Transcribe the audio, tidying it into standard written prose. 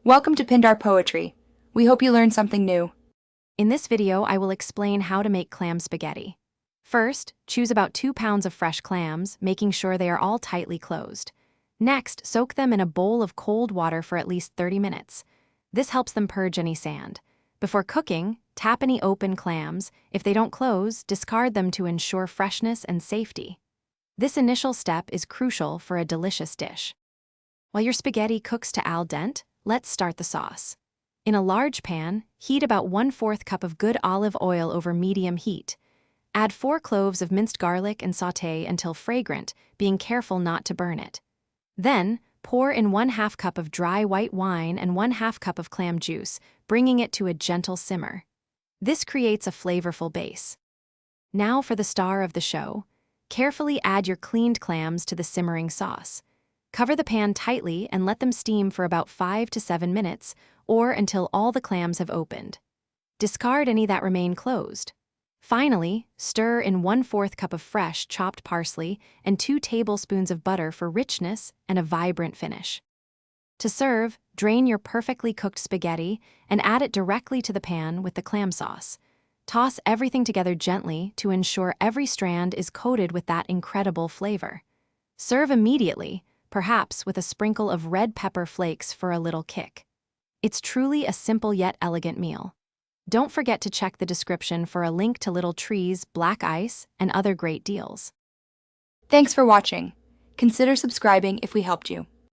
Welcome to Pindar Poetry. We hope you learned something new. In this video, I will explain how to make clam spaghetti. First, choose about 2 pounds of fresh clams, making sure they are all tightly closed. Next, soak them in a bowl of cold water for at least 30 minutes. This helps them purge any sand. Before cooking, tap any open clams. If they don't close, discard them to ensure freshness and safety. This initial step is crucial for a delicious dish. While your spaghetti cooks to al dente, let's start the sauce. In a large pan, heat about 1/4 cup of good olive oil over medium heat. Add 4 cloves of minced garlic and sauté until fragrant, being careful not to burn it. Then, pour in 1/2 cup of dry white wine and 1/2 cup of clam juice, bringing it to a gentle simmer. This creates a flavorful base. Now for the star of the show. Carefully add your cleaned clams to the simmering sauce. Cover the pan tightly and let them steam for about 5 to 7 minutes, or until all the clams have opened. Discard any that remain closed. Finally, stir in 1/4 cup of fresh chopped parsley and 2 tablespoons of butter for richness and a vibrant finish. To serve, drain your perfectly cooked spaghetti and add it directly to the pan with the clam sauce. Toss everything together gently to ensure every strand is coated with that incredible flavor. Serve immediately, perhaps with a sprinkle of red pepper flakes for a little kick. It's truly a simple yet elegant meal. Don't forget to check the description for a link to little trees, black ice, and other great deals. Thanks for watching. Consider subscribing if we helped you.